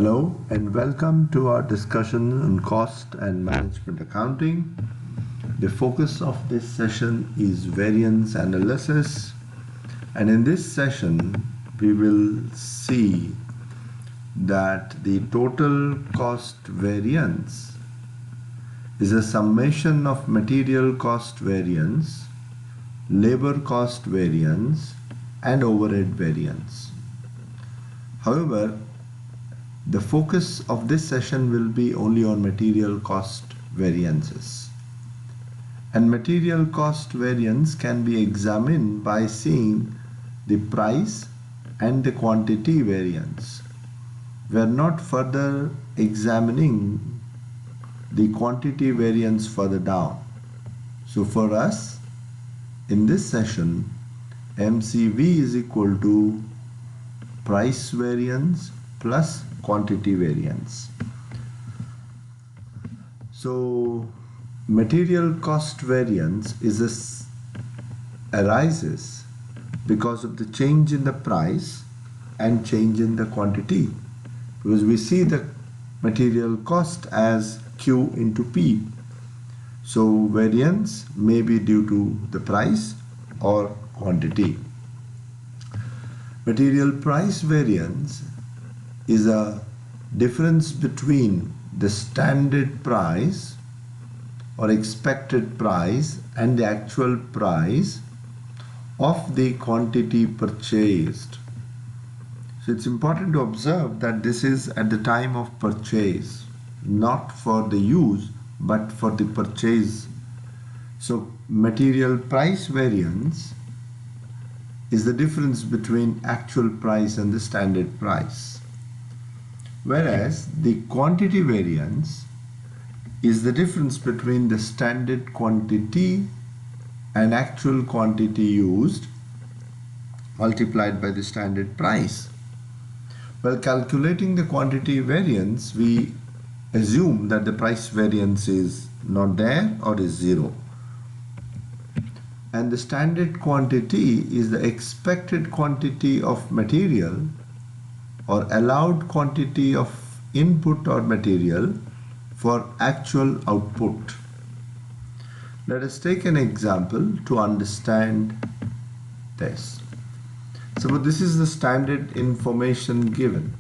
Hello and welcome to our discussion on cost and management accounting. The focus of this session is variance analysis, and in this session we will see that the total cost variance is a summation of material cost variance, labor cost variance and overhead variance. However, the focus of this session will be only on material cost variances. And material cost variance can be examined by seeing the price and the quantity variance. We are not further examining the quantity variance further down. So for us, in this session, MCV is equal to price variance plus quantity variance. So material cost variance arises because of the change in the price and change in the quantity, because we see the material cost as Q into P. So variance may be due to the price or quantity. Material price variance is a difference between the standard price or expected price and the actual price of the quantity purchased. So it's important to observe that this is at the time of purchase, not for the use but for the purchase. So material price variance is the difference between actual price and the standard price. Whereas the quantity variance is the difference between the standard quantity and actual quantity used multiplied by the standard price. While calculating the quantity variance, we assume that the price variance is not there or is zero. And the standard quantity is the expected quantity of material or allowed quantity of input or material for actual output. Let us take an example to understand this. So this is the standard information given.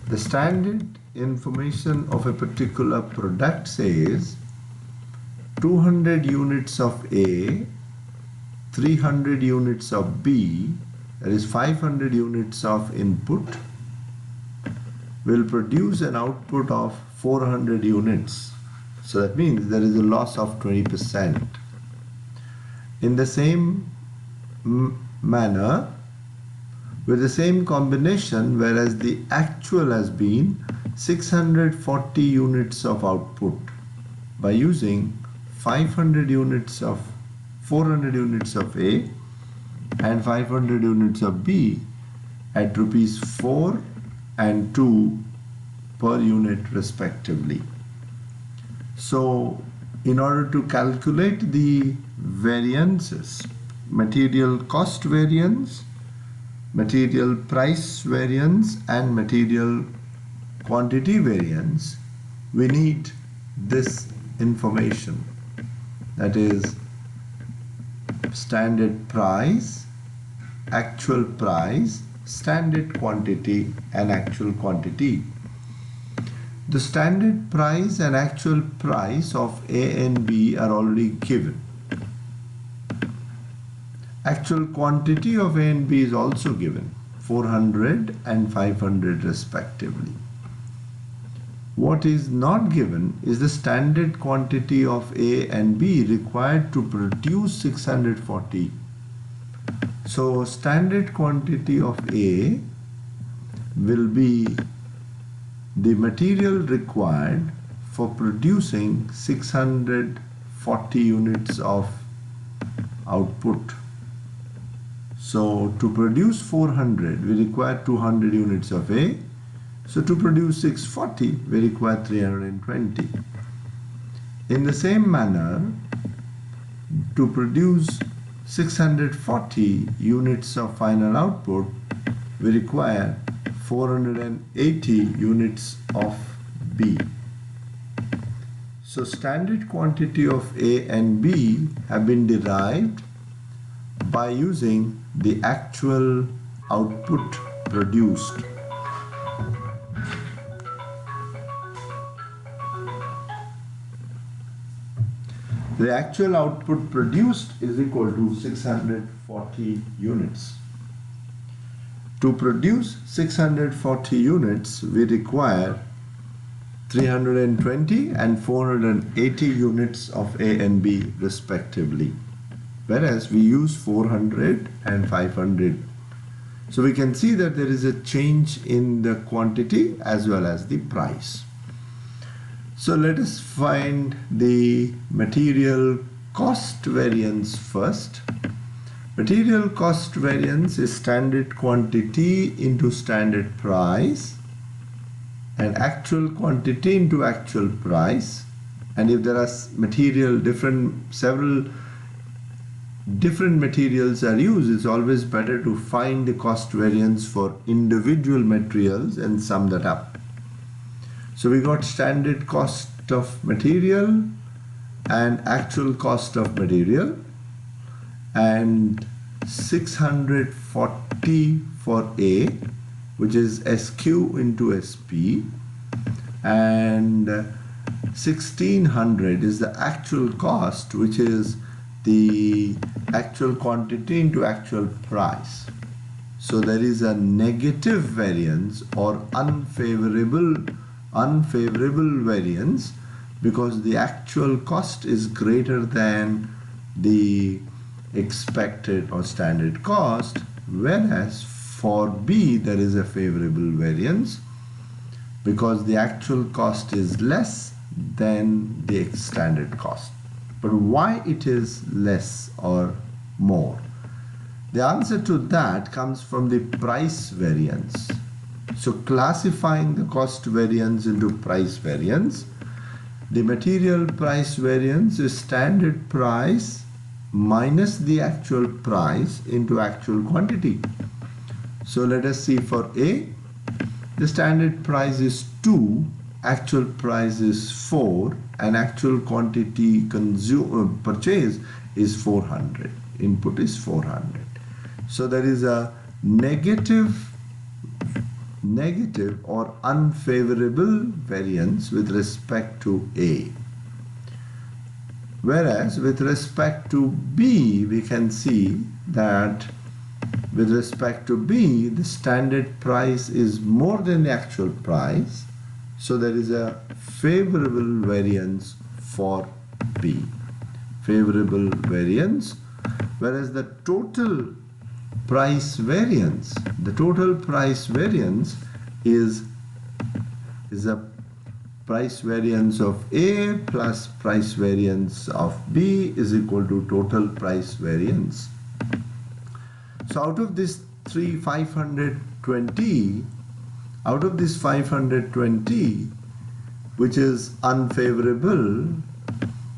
The standard information of a particular product says 200 units of A, 300 units of B, that is 500 units of input, will produce an output of 400 units. So that means there is a loss of 20%. In the same manner, with the same combination, whereas the actual has been 640 units of output, by using 400 units of A and 500 units of B at rupees 4 and 2 per unit respectively. So in order to calculate the variances, material cost variance, material price variance and material quantity variance, we need this information, that is standard price, actual price, standard quantity and actual quantity. The standard price and actual price of A and B are already given. Actual quantity of A and B is also given, 400 and 500 respectively. What is not given is the standard quantity of A and B required to produce 640. So standard quantity of A will be the material required for producing 640 units of output. So to produce 400, we require 200 units of A. So to produce 640, we require 320. In the same manner, to produce 640 units of final output, we require 480 units of B. So standard quantity of A and B have been derived by using the actual output produced. The actual output produced is equal to 640 units. To produce 640 units, we require 320 and 480 units of A and B respectively, whereas we use 400 and 500. So we can see that there is a change in the quantity as well as the price. So let us find the material cost variance first. Material cost variance is standard quantity into standard price and actual quantity into actual price. And if there are several different materials are used, it's always better to find the cost variance for individual materials and sum that up. So we got standard cost of material and actual cost of material, and 640 for A, which is SQ into SP, and 1600 is the actual cost, which is the actual quantity into actual price. So there is a negative variance or unfavorable variance because the actual cost is greater than the expected or standard cost, whereas for B there is a favorable variance because the actual cost is less than the standard cost. But why it is less or more? The answer to that comes from the price variance. So classifying the cost variance into price variance, the material price variance is standard price minus the actual price into actual quantity. So let us see for A, the standard price is 2, actual price is 4, and actual quantity purchase is 400. Input is 400. So there is a negative or unfavorable variance with respect to A. Whereas with respect to B, we can see that with respect to B, the standard price is more than the actual price. So there is a favorable variance for B. Favorable variance. Whereas the total price variance is a price variance of A plus price variance of B is equal to total price variance. So out of this 520, which is unfavorable,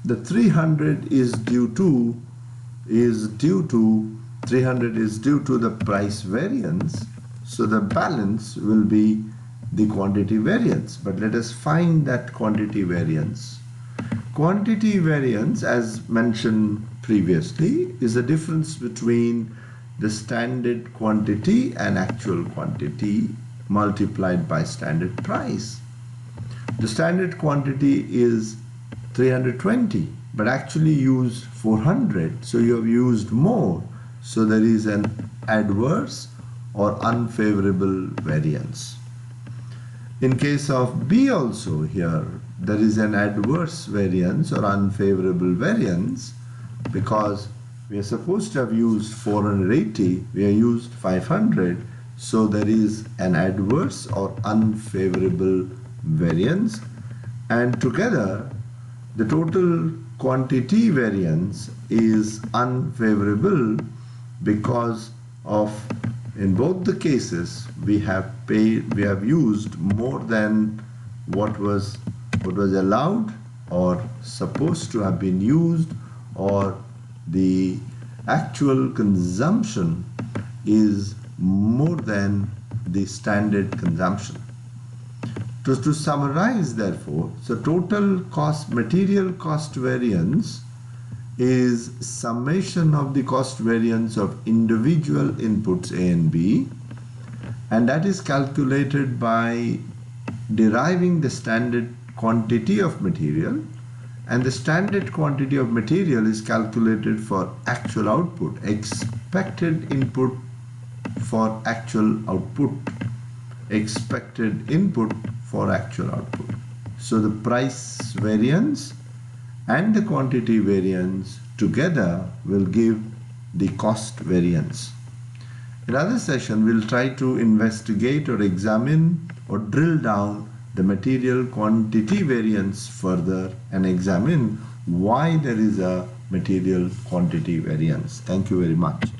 the 300 is due to the price variance. So the balance will be the quantity variance. But let us find that quantity variance. Quantity variance, as mentioned previously, is the difference between the standard quantity and actual quantity multiplied by standard price. The standard quantity is 320, but actually used 400, so you have used more. So there is an adverse or unfavorable variance. In case of B also, here there is an adverse variance or unfavorable variance because we are supposed to have used 480, we have used 500, so there is an adverse or unfavorable variance, and together the total quantity variance is unfavorable because of, in both the cases, we have used more than what was allowed or supposed to have been used, or the actual consumption is more than the standard consumption. To summarize, therefore, so total cost, material cost variance is summation of the cost variance of individual inputs A and B, and that is calculated by deriving the standard quantity of material, and the standard quantity of material is calculated for actual output, expected input for actual output, expected input for actual output. So the price variance and the quantity variance together will give the cost variance. In other session, we'll try to investigate or examine or drill down the material quantity variance further and examine why there is a material quantity variance. Thank you very much.